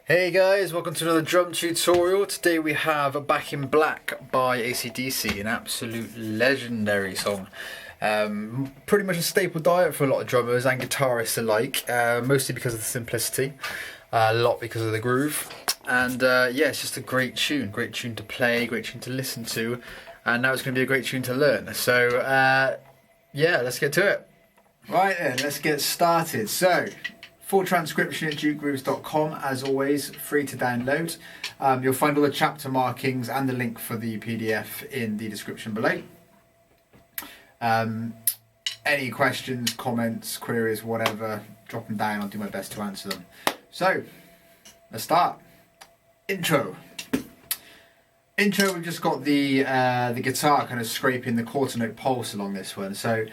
Hey guys, welcome to another drum tutorial. Today we have Back in Black by ACDC, an absolute legendary song. Pretty much a staple diet for a lot of drummers and guitarists alike, mostly because of the simplicity, a lot because of the groove. And yeah, it's just a great tune to play, great tune to listen to, and now it's going to be a great tune to learn. So yeah, let's get to it. Right then, let's get started. So, full transcription at dukegrooves.com, as always, free to download. You'll find all the chapter markings and the link for the PDF in the description below. Any questions, comments, queries, whatever, drop them down. I'll do my best to answer them. So, let's start. Intro, we've just got the guitar kind of scraping the quarter note pulse along this one. So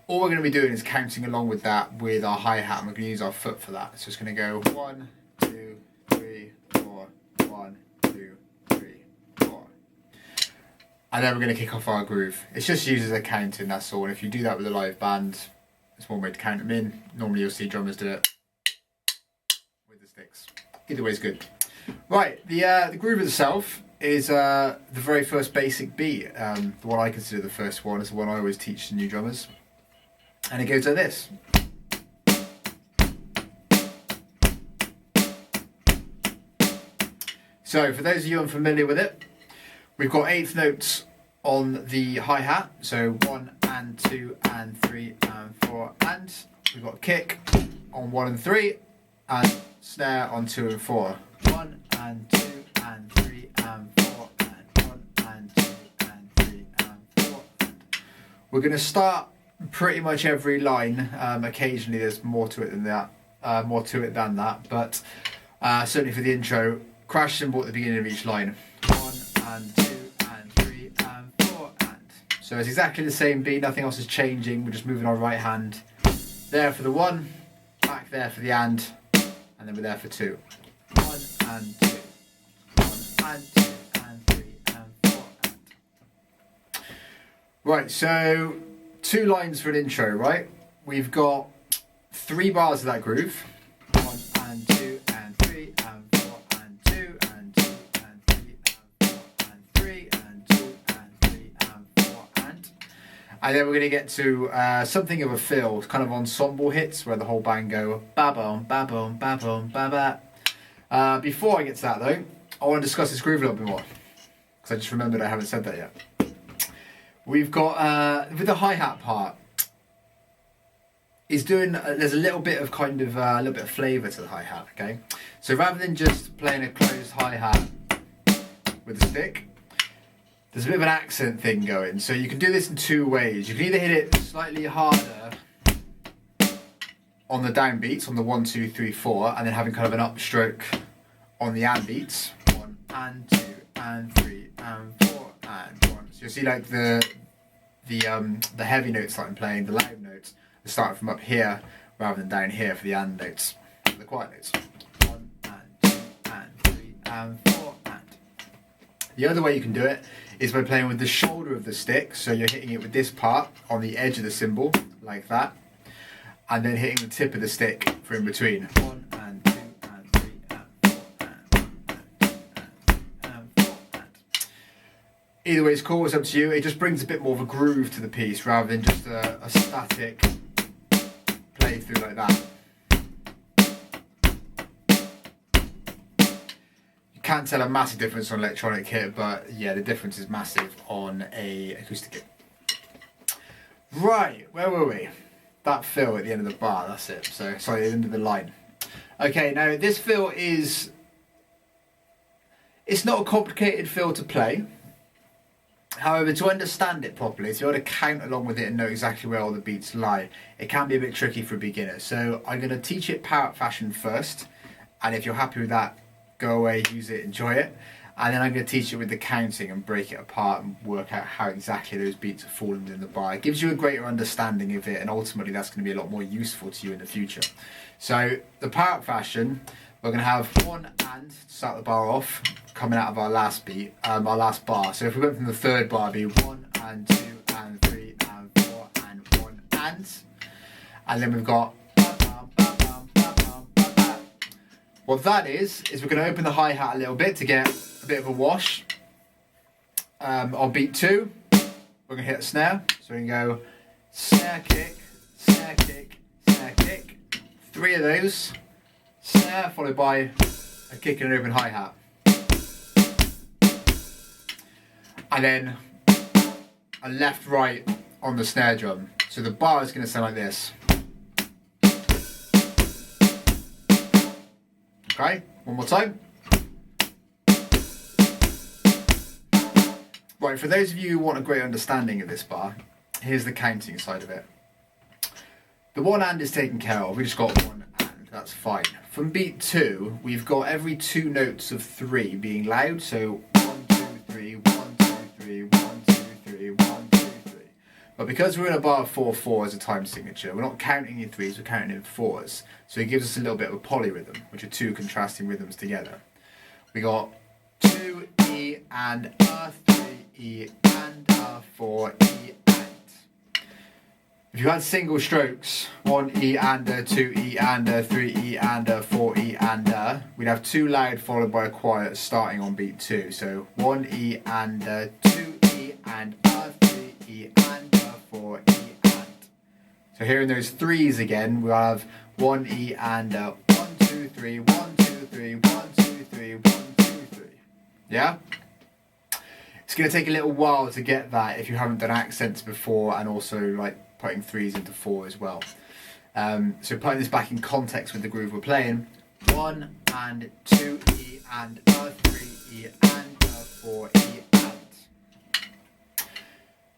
all we're going to be doing is counting along with that with our hi-hat, and we're going to use our foot for that. So it's going to go 1, 2, 3, 4, 1, 2, 3, 4. And then we're going to kick off our groove. It's just used as a counting, that's all. And if you do that with a live band, it's one way to count them in. Normally you'll see drummers do it with the sticks. Either way is good. Right, the groove itself is the very first basic beat. The one I consider the first one is the one I always teach to new drummers. And it goes like this. So for those of you unfamiliar with it, we've got eighth notes on the hi-hat. So 1 and 2 and 3 and 4 and. We've got kick on 1 and 3 and snare on 2 and 4. 1 and 2 and 3 and 4 and 1 and 2 and 3 and 4 and. We're going to start pretty much every line. Occasionally there's more to it than that, but certainly for the intro, crash cymbal at the beginning of each line. 1 and 2 and 3 and 4 and. So it's exactly the same beat, nothing else is changing. We're just moving our right hand there for the 1, back there for the and then we're there for 2. 1 and 2, 1 and 2 and 3 and 4 and. Right, so 2 lines for an intro, right? We've got 3 bars of that groove. 1 and 2 and 3 and 4 and 2 and 2 and 3 and 4 and 3 and 2 and 3 and 4 and. And then we're going to get to something of a fill, kind of ensemble hits where the whole band go ba-boom, ba-boom, ba-boom, ba-ba. Before I get to that though, I want to discuss this groove a little bit more, because I just remembered I haven't said that yet. We've got, with the hi-hat part, he's doing, there's a little bit of kind of, a little bit of flavour to the hi-hat, okay? So rather than just playing a closed hi-hat with a stick, there's a bit of an accent thing going. So you can do this in 2 ways. You can either hit it slightly harder on the downbeats, on the 1, 2, 3, 4, and then having kind of an upstroke on the and beats. 1 and 2 and 3 and 4 and 1. So you'll see like the heavy notes that I'm playing, the loud notes, are starting from up here rather than down here for the and notes, the quiet notes. 1 and 2 and 3 and 4 and. The other way you can do it is by playing with the shoulder of the stick, so you're hitting it with this part on the edge of the cymbal, like that, and then hitting the tip of the stick for in between. 1 and 2 and 3 and 4 and 1 and 2 and 4 and. Either way is cool, it's up to you. It just brings a bit more of a groove to the piece rather than just a static play through like that. You can't tell a massive difference on electronic kit, but yeah, the difference is massive on a acoustic kit. Right, where were we? That fill at the end of the bar, that's it. So, sorry, the end of the line. Okay, now this fill is, it's not a complicated fill to play. However, to understand it properly, to be able to count along with it and know exactly where all the beats lie, it can be a bit tricky for a beginner. So I'm going to teach it power fashion first, and if you're happy with that, go away, use it, enjoy it. And then I'm going to teach it with the counting and break it apart and work out how exactly those beats are falling in the bar. It gives you a greater understanding of it, and ultimately that's going to be a lot more useful to you in the future. So the power fashion, we're going to have 1 and to start the bar off, coming out of our last beat, our last bar. So if we went from the 3rd bar, it'd be 1 and 2 and 3 and 4 and 1 and then we've got What that is we're going to open the hi-hat a little bit to get a bit of a wash. On beat 2, we're going to hit a snare. So we can go snare kick, snare kick, snare kick. 3 of those. Snare followed by a kick and an open hi-hat. And then a left-right on the snare drum. So the bar is going to sound like this. Okay, one more time. Right, for those of you who want a great understanding of this bar, here's the counting side of it. The one hand is taken care of, we just got one hand, that's fine. From beat 2, we've got every 2 notes of 3 being loud, so 1, 2, 3, 1, 2, 3, 1, 2, 3, 1, 2, 3. But because we're in a bar of 4/4 as a time signature, we're not counting in 3s, we're counting in 4s. So it gives us a little bit of a polyrhythm, which are 2 contrasting rhythms together. We got 2, E and a, 3, E and a, 4, E and. If you had single strokes, 1 E and a, 2 E and a, 3 E and a, 4 E and a, we'd have 2 loud followed by a quiet starting on beat 2. So 1 E and a, 2 E and a, 3 E and a, 4 E and. So hearing those 3s again, we'll have 1 E and a, 1, 2, 3, 1, 2, 3, 1, 2, 3, 1, 2, 3. Yeah? It's going to take a little while to get that if you haven't done accents before, and also like putting 3s into 4 as well. So putting this back in context with the groove we're playing, 1 and 2 E and a, 3 E and a, 4 E and.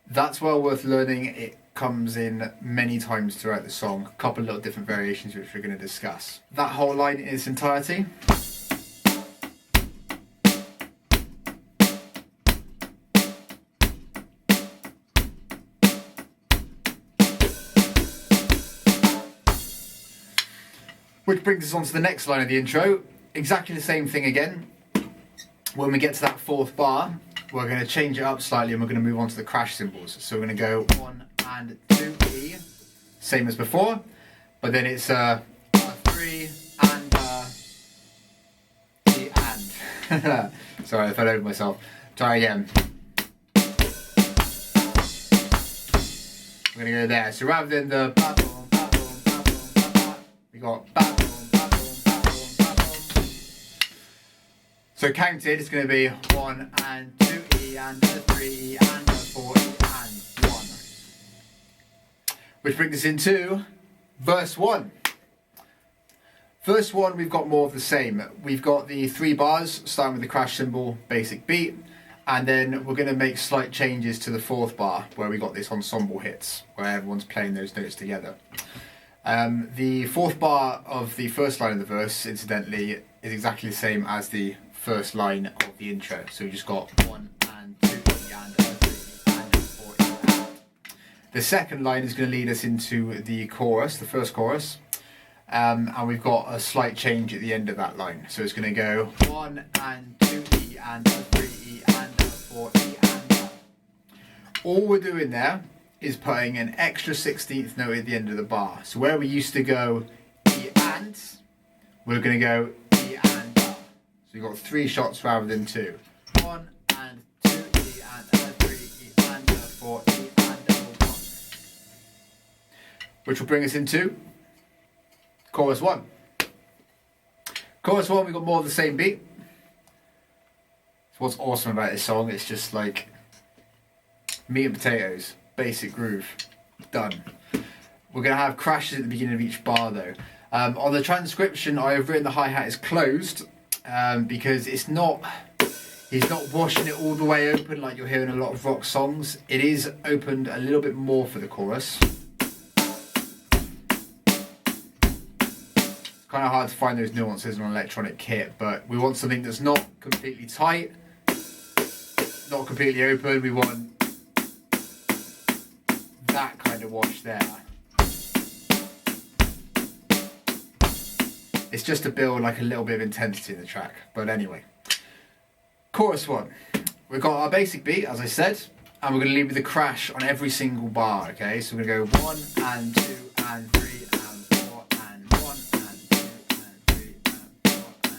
That's well worth learning. It comes in many times throughout the song, a couple of little different variations which we're going to discuss. That whole line in its entirety. Which brings us on to the next line of the intro. Exactly the same thing again. When we get to that 4th bar, we're going to change it up slightly and we're going to move on to the crash cymbals. So we're going to go 1 and 2 E, same as before, but then it's a 3 and E and. Sorry, I fell over myself. Try again. We're going to go there. So rather than the ba boom, ba boom, ba boom, ba ba, we got ba boom, ba boom, ba boom, ba boom. So counted, it's going to be 1 and 2 E and a 3 E and a 4 E and 1. Which brings us into verse 1. Verse 1, we've got more of the same. We've got the 3 bars, starting with the crash cymbal, basic beat, and then we're going to make slight changes to the 4th bar, where we got this ensemble hits, where everyone's playing those notes together. The 4th bar of the first line of the verse, incidentally, is exactly the same as the first line of the intro. So we just got 1 and 2 E and a 3 and a 4 E and. The second line is going to lead us into the chorus, the first chorus. And we've got a slight change at the end of that line. So it's going to go 1 and 2 E and a 3 E and a 4 E and a. All we're doing there is putting an extra 16th note at the end of the bar. So where we used to go E and, we're going to go E and a. So you've got 3 shots rather than 2. 1 and 2 E and a 3 E and a 4 E and a 1. Which will bring us into chorus 1. Chorus 1, we've got more of the same beat. So what's awesome about this song, it's just like meat and potatoes, basic groove, done. We're going to have crashes at the beginning of each bar though. On the transcription, I have written the hi-hat is closed because he's not washing it all the way open like you're hearing a lot of rock songs. It is opened a little bit more for the chorus. Kind of hard to find those nuances on an electronic kit, but we want something that's not completely tight, not completely open. We want that kind of wash there. It's just to build like a little bit of intensity in the track. But anyway, chorus 1. We've got our basic beat, as I said, and we're going to leave with a crash on every single bar. Okay, so we're going to go 1 and 2 and 3 and 4 and 1 and 2 and 3 and 4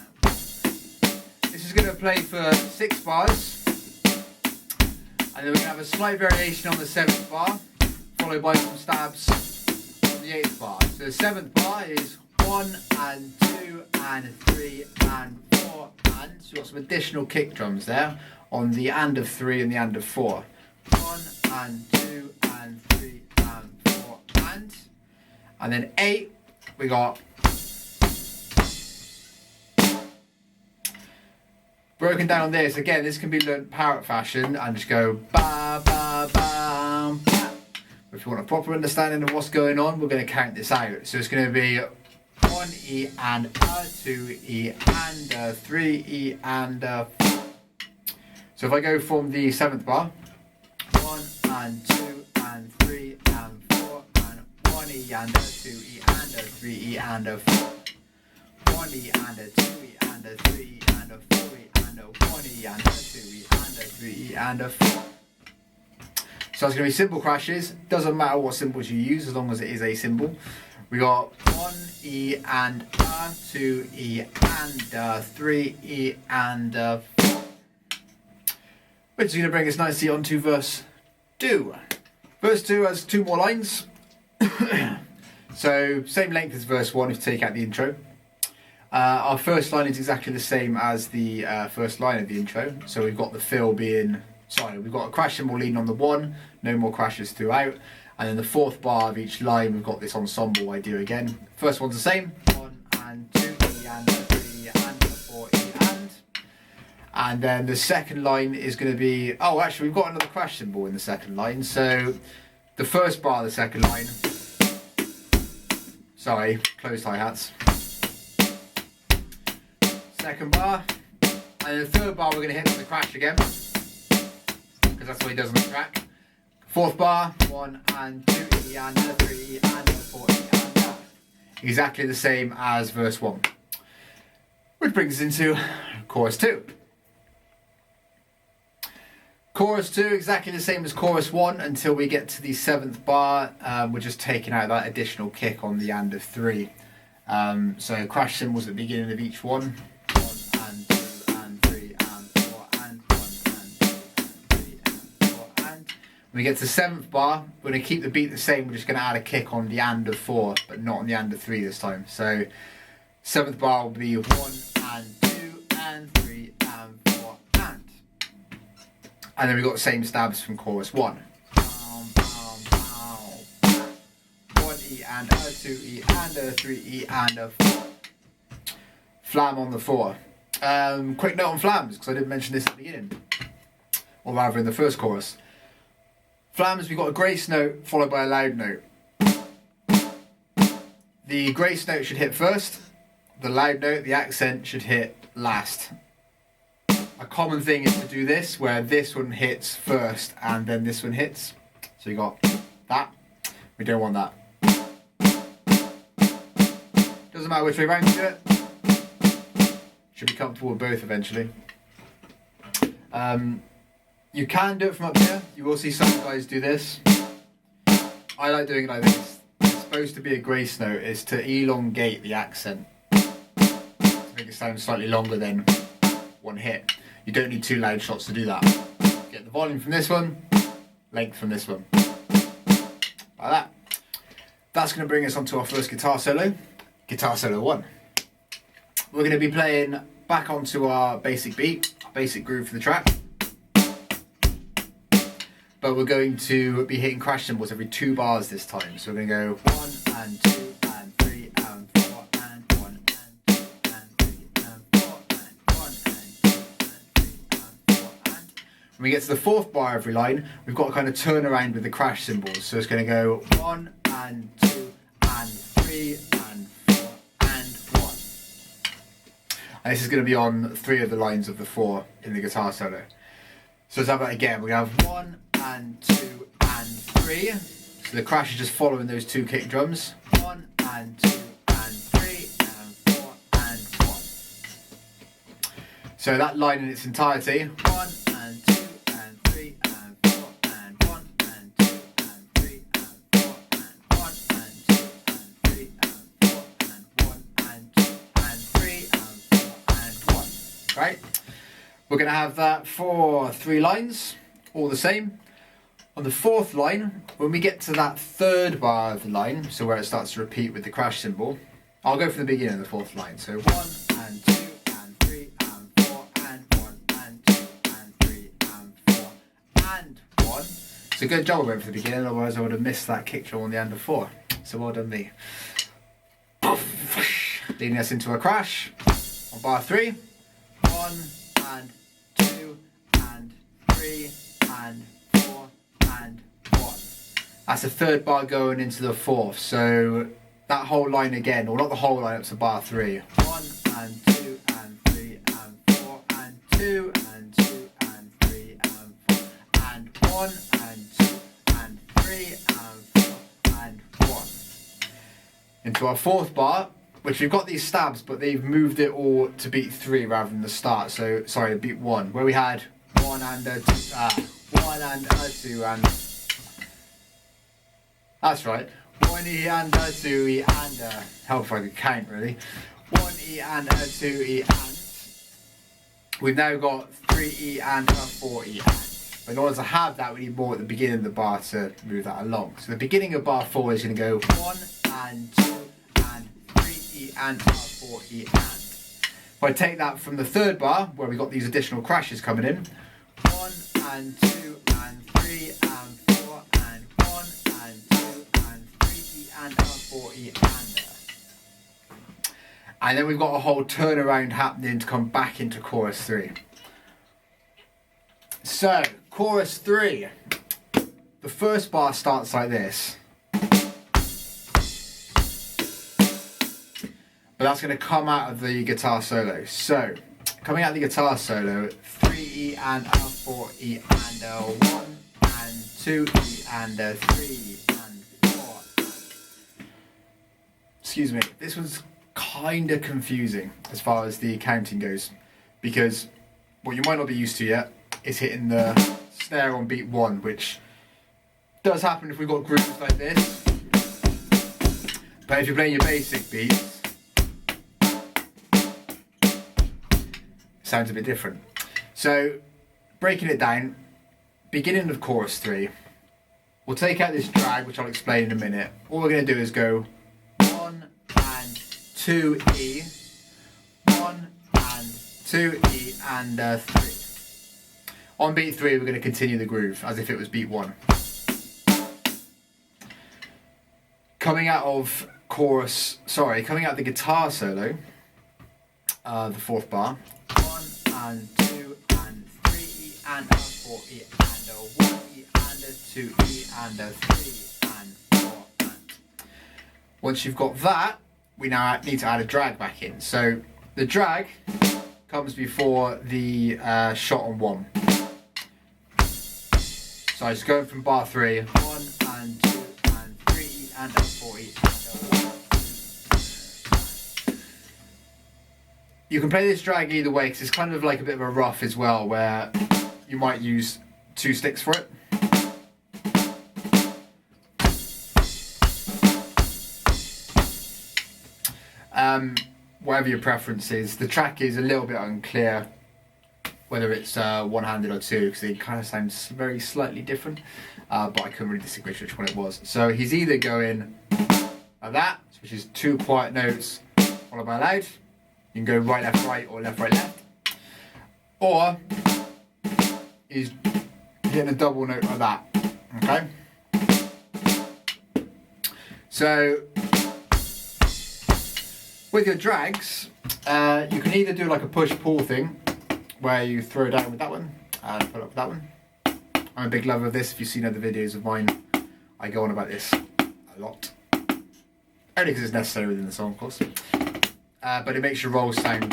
is going to play for 6 bars, and then we're going to have a slight variation on the 7th bar, followed by some stabs on the 8th bar. So the 7th bar is 1 and 2 and 3 and 4 and, so you've got some additional kick drums there on the and of 3 and the and of 4. 1 and 2 and 3 and 4 and then 8 we got broken down on this. Again, this can be learnt parrot fashion and just go ba ba ba ba. If you want a proper understanding of what's going on, we're going to count this out. So it's going to be 1 E and a, 2 E and a, 3 E and a, 4. So if I go from the 7th bar, 1 and 2 and 3 and 4 and 1 E and a, 2 E and a, 3 E and a, 4. 1 E and a, 2 E and a, 3 E and a, 4 E and a, 1 E and a, 2 E and a, 3 E and a, 4. So it's going to be simple crashes. Doesn't matter what symbols you use as long as it is a symbol. We got 1 E and a, 2 E and a, 3 E and a, 4. Which is going to bring us nicely on to verse 2. Verse 2 has 2 more lines. So same length as verse 1 if you take out the intro. Our first line is exactly the same as the first line of the intro. So we've got the fill being, we've got a crash cymbal leading on the 1, no more crashes throughout. And then the 4th bar of each line, we've got this ensemble idea again. First one's the same, 1 and 2 E and 3 and 4 E and then the second line is going to be, oh actually we've got another crash cymbal in the second line. So the first bar of the second line, closed hi-hats. Second bar, and the 3rd bar we're going to hit with the crash again, because that's what he does on the track. 4th bar, 1 and 2 E and a, 3 E and a, 4 E and a. Exactly the same as verse 1. Which brings us into chorus 2. Chorus 2, exactly the same as chorus 1 until we get to the 7th bar. We're just taking out that additional kick on the and of 3. So crash cymbals at the beginning of each one. 1 and 2 and 3 and 4 and 1 and 2 and 3 and 4 and. When we get to the 7th bar, we're going to keep the beat the same. We're just going to add a kick on the and of 4, but not on the and of 3 this time. So 7th bar will be 1 and 2 and 3 and 4 and. And then we've got the same stabs from chorus 1. 1 E and a, 2 E and a, 3 E and a, 4. Flam on the 4. Quick note on flams, because I didn't mention this at the beginning. Or rather in the first chorus. Flams, we've got a grace note followed by a loud note. The grace note should hit first. The loud note, the accent, should hit last. A common thing is to do this, where this one hits first and then this one hits. So you got that. We don't want that. Doesn't matter which way around you do it. Should be comfortable with both eventually. You can do it from up here. You will see some guys do this. I like doing it like this. It's supposed to be a grace note, is to elongate the accent. To make it sound slightly longer than one hit. You don't need 2 loud shots to do that. Get the volume from this one, length from this one. Like that. That's going to bring us onto our first guitar solo. Guitar solo 1. We're going to be playing back onto our basic beat, our basic groove for the track. But we're going to be hitting crash cymbals every 2 bars this time. So we're going to go 1 and 2 and 3 and 4 and 1 and 2 and 3 and 4 and 1 and 2 and 3 and 4 and. When we get to the 4th bar every line, we've got to kind of turn around with the crash cymbals. So it's going to go 1 and 2 and 3 and 4 and 1. And this is going to be on 3 of the lines of the 4 in the guitar solo. So let's have that again. We're going to have 1 and 2 and 3. So the crash is just following those 2 kick drums. 1 and 2 and 3 and 4 and 1. So that line in its entirety. 1 and 2 and 3 and 4 and 1 and 2 and 3 and 4 and 1 and 2 and 3 and 4 and 1 and 2 and 3 and 4 and 1. Right? We're going to have that for 3 lines, all the same. On the 4th line, when we get to that 3rd bar of the line, so where it starts to repeat with the crash symbol, I'll go from the beginning of the 4th line. So 1 and 2 and 3 and 4 and 1 and 2 and 3 and 4 and 1. It's a good job I went for the beginning, otherwise I would have missed that kick drum on the end of 4. So well done me. Leading us into a crash on bar 3. 1 and 2 and 3 and 4 and 1. That's the 3rd bar going into the 4th. So that whole line again, or not the whole line up to bar 3. 1 and 2 and 3 and 4 and 2 and 2 and 3 and 4 and 1 and 2 and 3 and 4 and 1. Into our 4th bar, which we've got these stabs, but they've moved it all to beat 3 rather than the start. So, sorry, beat 1, where we had 1 and a 2, 1 and a 2 and... That's right. 1 E and a 2 E and a... Help if I could count, really. 1 E and a 2 E and... We've now got 3 E and a 4 E and. But in order to have that, we need more at the beginning of the bar to move that along. So the beginning of bar 4 is going to go 1 and 2 and 3 E and a 4 E and. If I take that from the 3rd bar, where we've got these additional crashes coming in, 1 and 2 and 3 and 4 and 1 and 2 and 3 E and a 4 E and. And then we've got a whole turnaround happening to come back into chorus 3. So, chorus 3. The 1st bar starts like this. But that's going to come out of the guitar solo. So, coming out of the guitar solo, 3 E and a 4 E and a 1 and 2 E and a 3 and 4. Excuse me, this was kind of confusing as far as the counting goes, because what you might not be used to yet is hitting the snare on beat 1, which does happen if we've got grooves like this. But if you're playing your basic beats, sounds a bit different. So, breaking it down, beginning of chorus 3, we'll take out this drag, which I'll explain in a minute. All we're going to do is go 1 and 2 E, 1 and 2 E and 3. On beat 3, we're going to continue the groove as if it was beat 1. Coming out of the guitar solo, the 4th bar, 1 and 2 and 3 E and a 4 E and a 1 E and a 2 E and a 3 and 4 and. Once you've got that, we now need to add a drag back in. So the drag comes before the shot on 1. So I just go from bar 3, 1 and 2 and 3 E and a 4 E and a 1. You can play this drag either way, because it's kind of like a bit of a rough as well, where you might use 2 sticks for it. Whatever your preference is. The track is a little bit unclear whether it's one-handed or 2, because they kind of sound very slightly different, but I couldn't really distinguish which one it was. So he's either going like that, which is 2 quiet notes followed by loud. You can go right, left, right, or left, right, left. Or he's hitting a double note like that. Okay? So with your drags, you can either do like a push-pull thing, where you throw down with that one and put up with that one. I'm a big lover of this. If you've seen other videos of mine, I go on about this a lot. Only because it's necessary within the song, of course. But it makes your rolls sound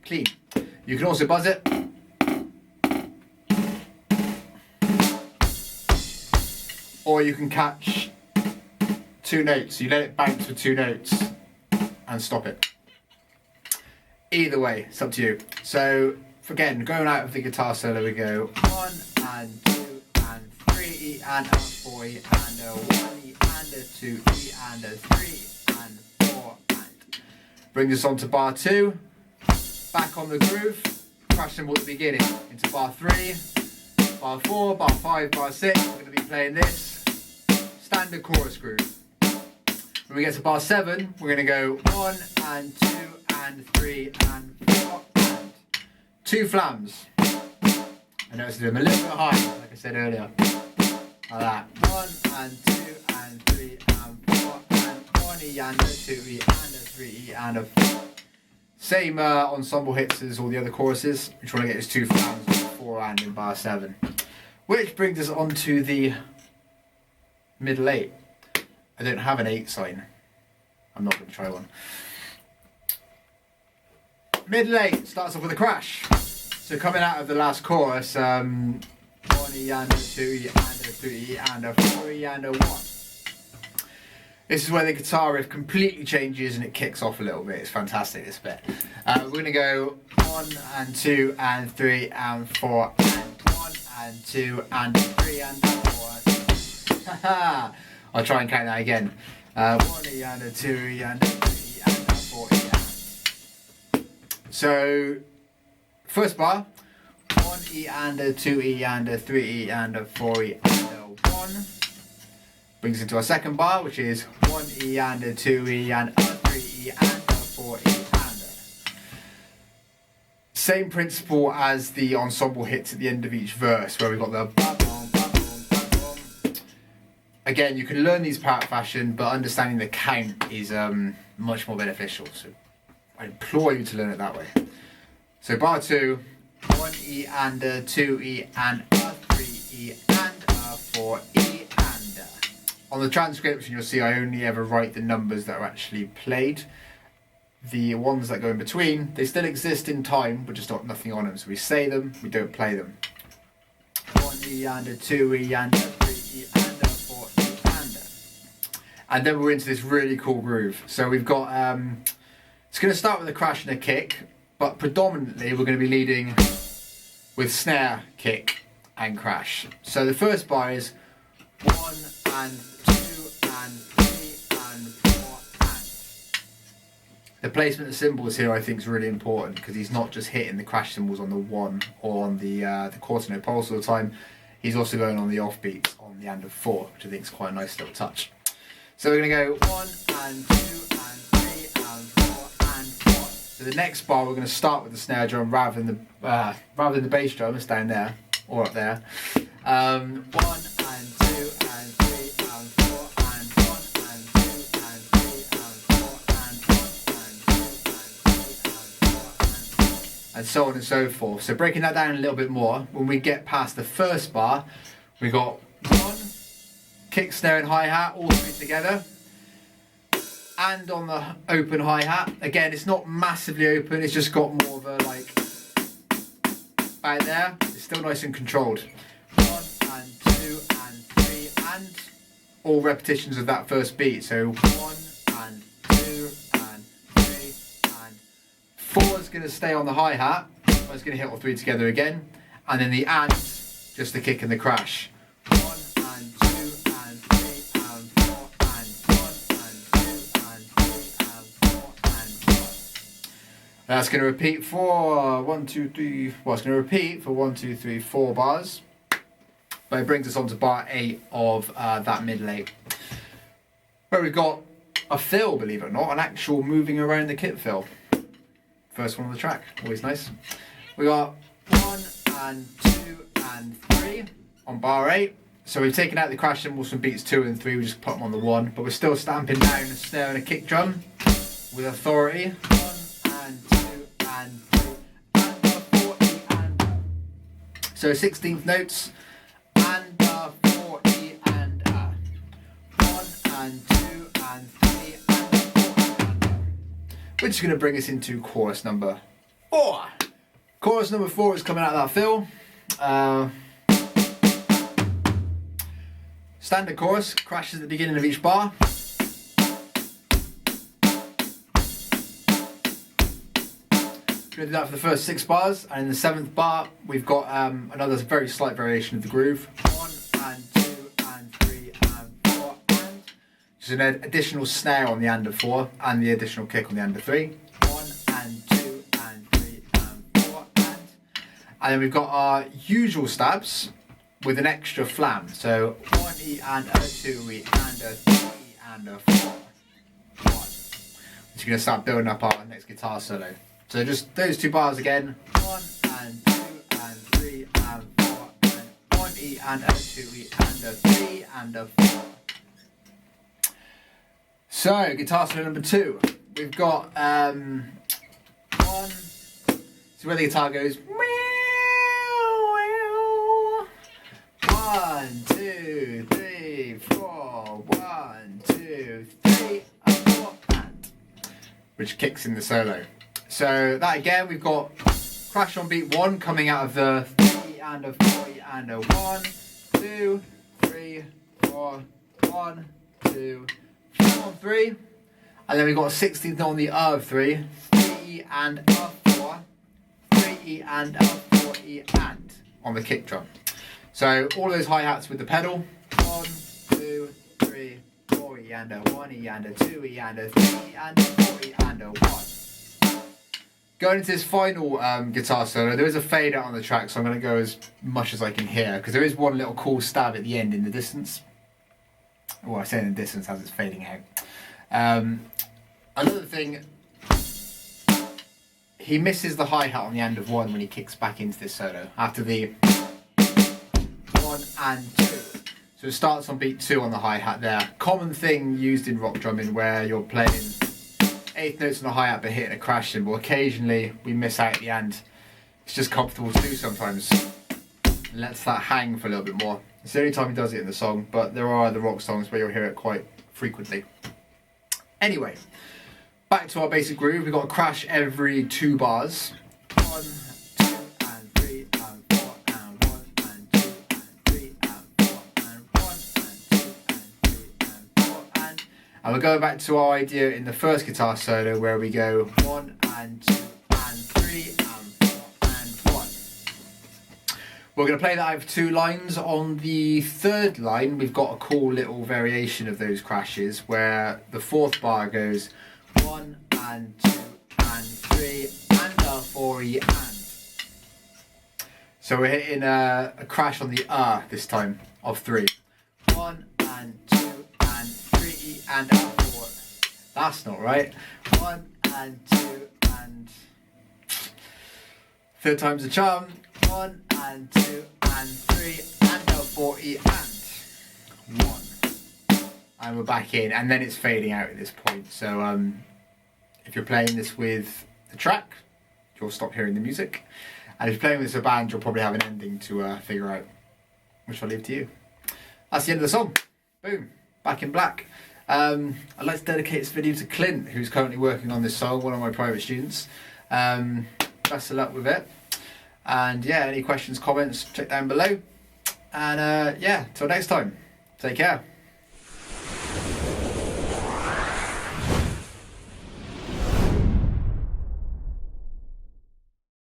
clean. You can also buzz it. Or you can catch 2 notes. You let it bounce for 2 notes and stop it. Either way, it's up to you. So, again, going out of the guitar solo, we go 1 and 2 and 3 E and a 4 E and a 1 E and a 2 E and a 3 and 4 and. Brings us on to bar 2. Back on the groove. crash cymbal at the beginning into bar 3, bar 4, bar 5, bar 6. We're going to be playing this standard chorus groove. When we get to bar 7, we're going to go 1 and 2 and 3 and 4 and 2 flams. I notice them a little bit high, like I said earlier. Like that. 1 and 2 and 3 and 4 and 1 E and a 2 E and a 3 E and a 4. Same ensemble hits as all the other choruses. We're trying to get his 2 flams on 4 and in bar 7. Which brings us on to the middle 8. I don't have an 8 sign. I'm not going to try one. Middle 8 starts off with a crash. So coming out of the last chorus, 1 E and a 2 E and a 3 E and a 4 E and a 1. This is where the guitar riff completely changes and it kicks off a little bit. It's fantastic, this bit. We're going to go 1 and 2 and 3 and 4 and 1 and 2 and 3 and 4. I'll try and count that again. 1 E and a 2 E and a 3 E and a 4 E and. So, first bar, 1 E and a 2 E and a 3 E and a 4 E and a 1. Brings us into our second bar, which is 1 E and a 2 E and a 3 E and a 4 E and a. Same principle as the ensemble hits at the end of each verse, where we've got the ba-boom, ba-boom, ba-boom. Again, you can learn these part fashion, but understanding the count is much more beneficial. So I implore you to learn it that way. So bar 2, 1 E and a 2 E and a 3 E and a 4 E and a. On the transcription you'll see I only ever write the numbers that are actually played. The ones that go in between, they still exist in time, but just got nothing on them. So we say them, we don't play them. 1 E and a 2 E and a 3 E and a 4 E and a. And then we're into this really cool groove. So we've got, it's going to start with a crash and a kick, but predominantly we're going to be leading with snare, kick and crash. So the first bar is 1 and 2 and 3 and 4 and. The placement of cymbals here I think is really important because he's not just hitting the crash cymbals on the 1 or on the quarter note pulse all the time. He's also going on the offbeats on the and of 4, which I think is quite a nice little touch. So we're going to go 1 and 2 and 3 and 4 and 1. So the next bar we're going to start with the snare drum rather than the bass drum. It's down there or up there. 1 and 2 and 3 and 4 and 1 and 2 and 3 and 4 and 1 and 2 and 3 and 4 and so on and so forth. So breaking that down a little bit more, when we get past the first bar, we got 1 kick, snare and hi-hat all 3 together. And on the open hi-hat, again it's not massively open, it's just got more of a like right there. It's still nice and controlled. 1 and 2 and 3 and all repetitions of that first beat. So 1 and 2 and 3 and 4 is going to stay on the hi-hat, but it's going to hit all 3 together again. And then the and, just the kick and the crash. 1 and 2 and 3 and 4 and 1 and 2 and 3 and 4 and 1. That's going to repeat for 1, 2, 3. Well, it's going to repeat for 1, 2, 3, 4 bars. But it brings us on to bar 8 of that middle 8. Where we've got a fill, believe it or not, an actual moving around the kit fill. First one on the track, always nice. We got 1 and 2 and 3 on bar 8. So we've taken out the crash cymbals from beats 2 and 3, we just put them on the 1. But we're still stamping down a snare and a kick drum with authority. 1 and 2 and 3 and 4 E and. So 16th notes. And 4 E and 1 and 2 and 3 and 4 and. Which is going to bring us into chorus number 4. Chorus number 4 is coming out of that fill. Standard chorus, crashes at the beginning of each bar. We're going to do that for the first 6 bars, and in the 7th bar we've got another very slight variation of the groove. 1 and 2 and 3 and 4 and. Just an additional snare on the and of 4 and the additional kick on the and of 3. 1 and 2 and 3 and 4 and. And then we've got our usual stabs with an extra flam. So 1 E and a 2 E and a 3 E and a 4. 1. Which is going to start building up our next guitar solo. So just those 2 bars again. 1 and 2 and 3 and 4 and 1 E and a 2 E and a 3 and a 4. So guitar solo number 2. We've got 1. So where the guitar goes. 1, 2, 3, 4. 1, 2, 3, and 4, and which kicks in the solo. So that again, we've got crash on beat 1 coming out of the 3 and a 4 and a 1, 2, 3, 4, 1, 2, 4 on 3, and then we've got a 16th on the of 3, 3 and a 4, 3 E and a 4 E and on the kick drum. So all those hi-hats with the pedal. 1, 2, 3, 4 E and a 1 E and a 2 E and a 3 E and a 4 E and a 1. Going into this final guitar solo, there is a fade out on the track, so I'm going to go as much as I can hear, because there is one little cool stab at the end in the distance. Well, I say in the distance as it's fading out. Another thing, he misses the hi-hat on the end of 1 when he kicks back into this solo, after the 1 and 2. So it starts on beat 2 on the hi-hat there. Common thing used in rock drumming where you're playing 8th notes on the hi-hat but hitting a crash cymbal. Occasionally we miss out at the end. It's just comfortable to do sometimes. And lets that hang for a little bit more. It's the only time he does it in the song, but there are other rock songs where you'll hear it quite frequently. Anyway, back to our basic groove. We've got a crash every 2 bars. 1, 2 and 3 and 4 and 1 and 2 and 3 and 4 and 1 and 2 and 3 and 4 and we're going back to our idea in the first guitar solo where we go 1 and 2 and 3 and 4 and 1. We're going to play that over 2 lines. On the 3rd line we've got a cool little variation of those crashes where the 4th bar goes 1 and 2 and 3 and a 4 E and. So we're hitting a crash on the this time of 3. 1 and 2 and 3 E and a 4. That's not right. 1 and 2 and 3rd time's a charm. 1 and 2 and 3 and a 4 E and 1. And we're back in, and then it's fading out at this point. So if you're playing this with the track, you'll stop hearing the music. And if you're playing with this as a band, you'll probably have an ending to figure out, which I'll leave to you. That's the end of the song. Boom. Back in black. I'd like to dedicate this video to Clint, who's currently working on this song, one of my private students. Best of luck with it. And yeah, any questions, comments, check down below. And yeah, till next time. Take care.